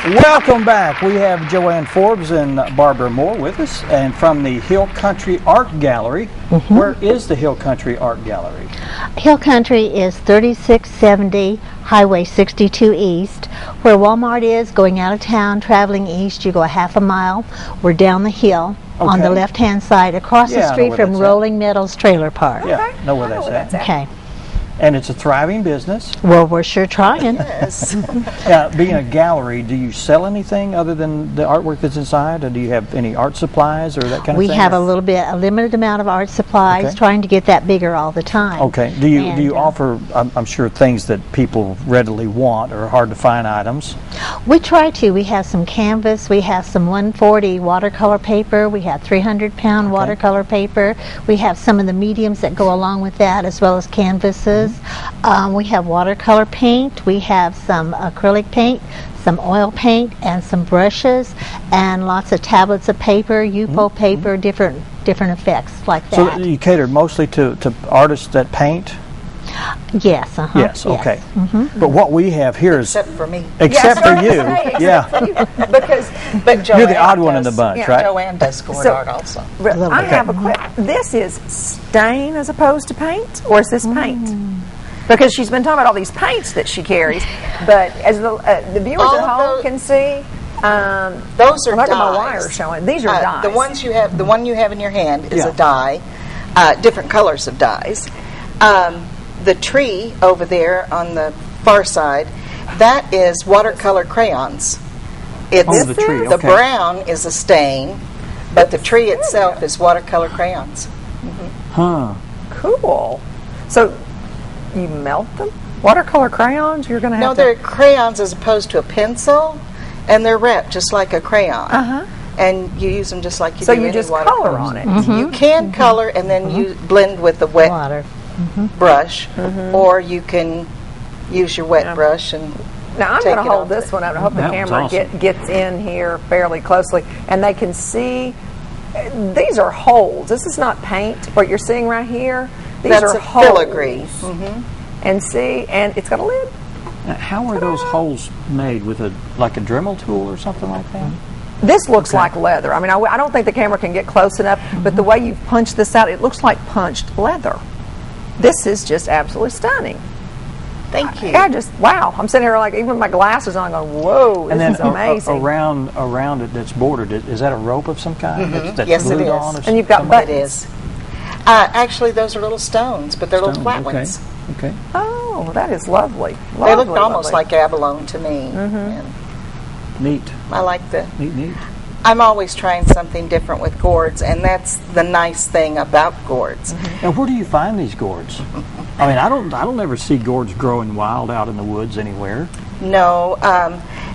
Welcome back. We have Joanne Forbes and Barbara Moore with us, and from the Hill Country Art Gallery. Where is the Hill Country Art Gallery? Hill Country is 3670 Highway 62 East, where Walmart is. Going out of town, traveling east, you go a half a mile. We're down the hill on the left-hand side, across the street from Rolling Meadows Trailer Park. Yeah, know where that's at. Okay. And it's a thriving business. Well, we're sure trying. Yes. Being a gallery, do you sell anything other than the artwork that's inside, or do you have any art supplies or that kind of thing? We have a limited amount of art supplies, trying to get that bigger all the time. Okay. Do you offer, I'm sure, things that people readily want or hard to find items? We try to. We have some canvas. We have some 140 watercolor paper. We have 300-pound watercolor paper. We have some of the mediums that go along with that, as well as canvases. We have watercolor paint. We have some acrylic paint, some oil paint, and some brushes, and lots of tablets of paper, UPO paper, different effects like that. So you cater mostly to artists that paint? Yes. Yes. Okay. But what we have here is except for me. Except for you. But Joanne, you're the odd one in the bunch, right? Joanne does Gourd art also. I have a question. This is stain as opposed to paint, or is this paint? Because she's been talking about all these paints that she carries, but as the viewers at home can see, those are look dyes. at my wire showing. These are dyes. The one you have in your hand is a dye. Different colors of dyes. The tree over there on the far side, that is watercolor crayons. It's the tree. The brown is a stain, but the tree itself is watercolor crayons. Cool. So you melt them? Watercolor crayons? You're going to have No, they're crayons as opposed to a pencil, and they're wrapped just like a crayon. And you use them just like you do any just watercolors. color on it. You can color and then you blend with the wet Water. brush, or you can use your wet brush and Now I'm going to hold this one up. I hope the That was camera awesome. gets in here fairly closely, and they can see. These are holes. This is not paint. What you're seeing right here, these that's are a holes. filigree. And see, and it's got a lid. Now, how are those holes made? With a Dremel tool or something like that? This looks like leather. I mean, I don't think the camera can get close enough, but the way you punch this out, it looks like punched leather. This is just absolutely stunning. Thank you. Wow. I'm sitting here like, even with my glasses on, going, whoa, And this then is amazing. around it that's bordered, is that a rope of some kind? That's Yes, it glued is. on or And you've got something? buttons. It is. Actually, those are little stones, but they're little flat ones. Okay. Oh, that is lovely. They look almost like abalone to me. And Neat. I like the. Neat. I'm always trying something different with gourds, and that's the nice thing about gourds. Now, where do you find these gourds? I mean, I don't ever see gourds growing wild out in the woods anywhere. No,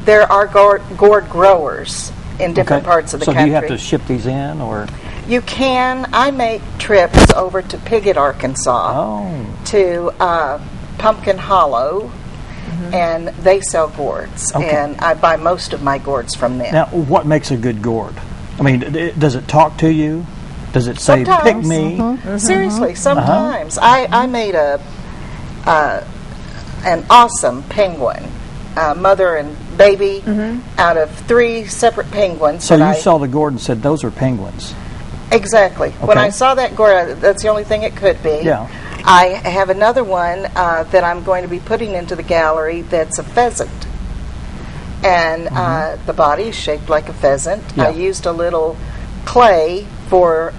there are gourd growers in different parts of the country. So do you have to ship these in, or? You can. I make trips over to Piggott, Arkansas, to Pumpkin Hollow, and they sell gourds, and I buy most of my gourds from them. Now, what makes a good gourd? I mean, does it talk to you? Does it say, Sometimes. pick me? Seriously, sometimes. I made an awesome penguin, mother and baby, out of 3 separate penguins. So you saw the gourd and said, those are penguins. Exactly. When I saw that gourd, that's the only thing it could be. Yeah. I have another one that I'm going to be putting into the gallery that's a pheasant. And the body is shaped like a pheasant. Yeah. I used a little clay for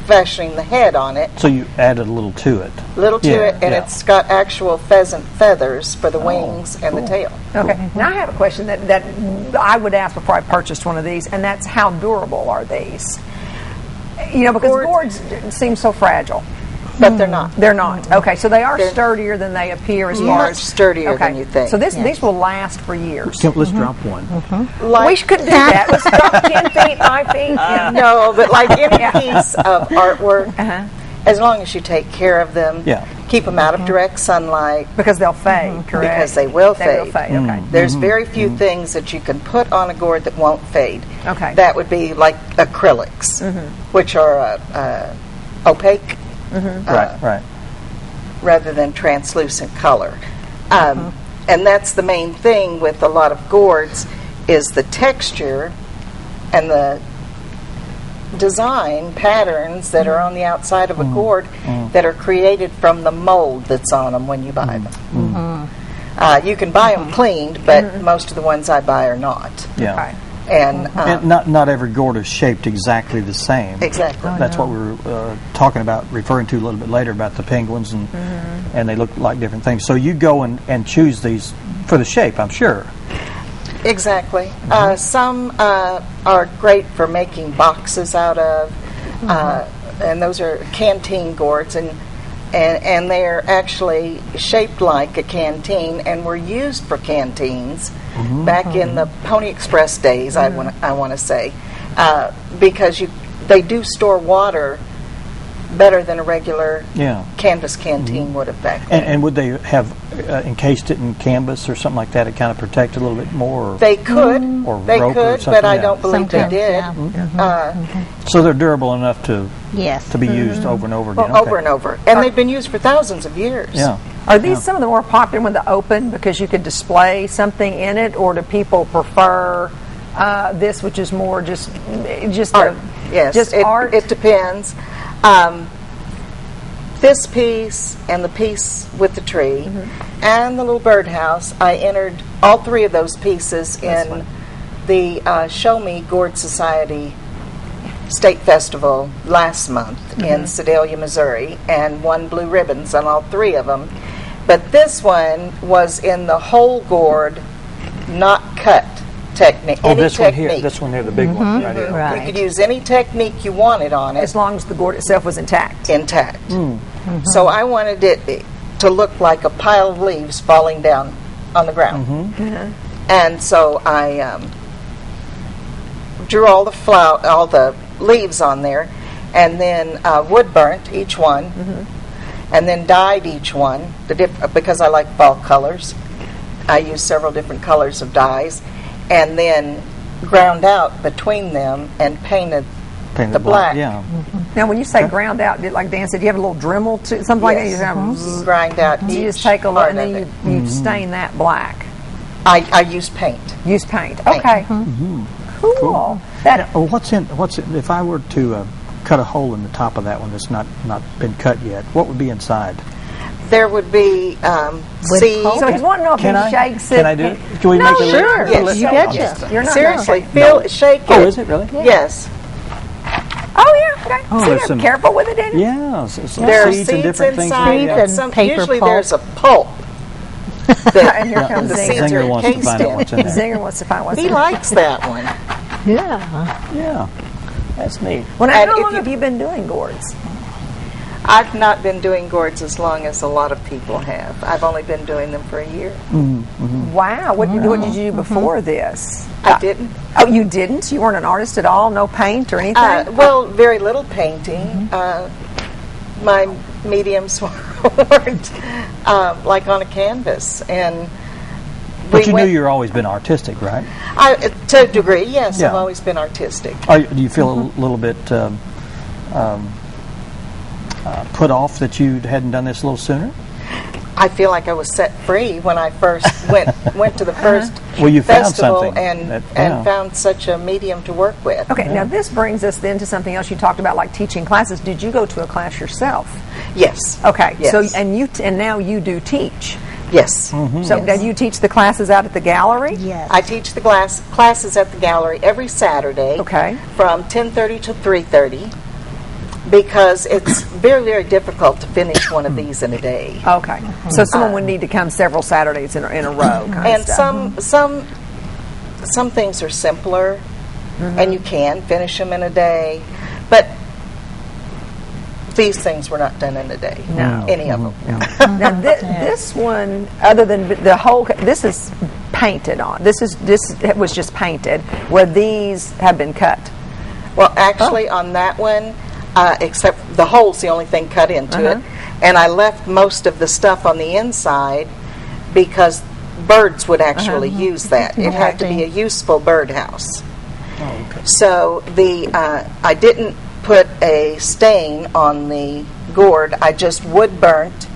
fashioning the head on it. So you added a little to it. And it's got actual pheasant feathers for the wings and the tail. Okay. Now I have a question that I would ask before I purchased one of these, and that's how durable are these? You know, because gourds seem so fragile. But they're not. They're not. Okay, so they are sturdier than they appear as far as... Much sturdier than you think. So these will last for years. Let's drop one. We could do that. Let's drop 10 feet, 5 feet. Yeah. No, but like any piece of artwork, as long as you take care of them, keep them out of direct sunlight. Because they'll fade, correct? Because they will fade. They will fade, okay. There's very few things that you can put on a gourd that won't fade. Okay. That would be like acrylics, which are opaque. Right. Rather than translucent color. And that's the main thing with a lot of gourds, is the texture and the design patterns that are on the outside of a gourd that are created from the mold that's on them when you buy them. You can buy them cleaned, but most of the ones I buy are not. Yeah. Okay. And not every gourd is shaped exactly the same. exactly. That's what we were talking about, referring to a little bit later about the penguins, and they look like different things. So you go and choose these for the shape, I'm sure. Exactly. Some are great for making boxes out of, and those are canteen gourds, and they're actually shaped like a canteen, and were used for canteens back in the Pony Express days. I want to say, because they do store water better than a regular canvas canteen would have back then. And would they have encased it in canvas or something like that to kind of protect a little bit more? Or They could, or they rope or could, something, but I yeah. don't believe they Sometimes, did. yeah. So they're durable enough to Yes. be used over and over again. Well, over and over, and they've been used for thousands of years. Yeah. Are these some of the more popular when they open because you could display something in it, or do people prefer this, which is more just Art. Yes, just art? It depends. This piece and the piece with the tree and the little birdhouse, I entered all three of those pieces in the Show Me Gourd Society State Festival last month in Sedalia, Missouri, and won blue ribbons on all three of them. But this one was in the whole gourd, not cut technique. Oh, any this technique. one here, the big one right here. Right. You could use any technique you wanted on it. as long as the gourd itself was intact. Intact. So I wanted it to look like a pile of leaves falling down on the ground. And so I drew all the leaves on there, and then wood burnt each one, and then dyed each one because I like fall colors. I used several different colors of dyes, and then ground out between them and painted the black. Yeah. Now, when you say ground out, like Dan said, do you have a little Dremel to something like that? Yes. You have Grind out you each just take a look part and then of it. you stain that black. I use paint. Use paint. Okay. Cool. That Oh, what's in? If I were to cut a hole in the top of that one that's not been cut yet, what would be inside? There would be seeds. so he's wanting to know if Can he I? shakes it. Can I do it? Can we No, make it? sure. Yes. You betcha. You're not Seriously, gonna shake it. Oh, is it really? Yes. Oh yeah. Okay. Oh, See, there's I'm some- careful with it, Danny. Yeah. Some There are seeds seeds and different things. inside, Seeds and and some, paper usually pulp. there's a pulp. And here comes the Zinger. seeds Zinger are wants to encased find out in. what's in there. Zinger wants to find what's He in it. likes that one. Yeah. Yeah. That's neat. Well, now, And how if long you- have you been doing gourds? I've not been doing gourds as long as a lot of people have. I've only been doing them for a year. Wow. What did you do before this? I didn't. Oh, you didn't? You weren't an artist at all? No paint or anything? Well, very little painting. My mediums weren't like on a canvas, and But you knew you've always been artistic, right? to a degree, yes. Yeah. I've always been artistic. Do you feel a little bit put off that you hadn't done this a little sooner? I feel like I was set free when I first went to the first Well, you found festival something and that- yeah. found such a medium to work with. Okay, now this brings us then to something else you talked about, like teaching classes. Did you go to a class yourself? Yes. Okay, Yes. so and now you do teach. Yes. So now you teach the classes out at the gallery? Yes. I teach the classes at the gallery every Saturday. Okay. From 10:30 to 3:30, because it's very, very difficult to finish one of these in a day. Okay, so someone would need to come several Saturdays in a row. Kind And of stuff. some things are simpler, and you can finish them in a day, but these things were not done in a day. No. Any of them. Now this one, other than the whole, this is painted on. This was just painted, where these have been cut. Well, actually, on that one, except the hole's the only thing cut into it, and I left most of the stuff on the inside because birds would actually use that. It had to be a useful birdhouse. Oh, okay. So I didn't put a stain on the gourd. I just wood burnt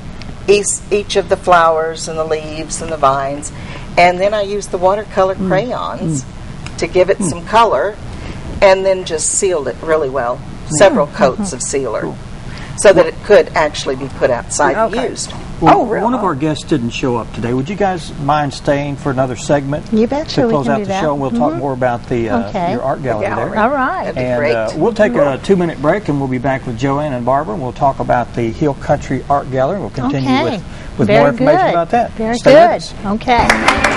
each of the flowers and the leaves and the vines. And then I used the watercolor crayons to give it some color, and then just sealed it really well. Several coats of sealer. So that it could actually be put outside and used. Well, one of our guests didn't show up today. Would you guys mind staying for another segment? You betcha, to we close can out do the that. show. We'll talk more about the your art gallery there. All right. That'd be And great. we'll take a 2-minute break, and we'll be back with Joanne and Barbara. We'll talk about the Hill Country Art Gallery. We'll continue with Very more information good. about that. Very Stay with good. us. Okay.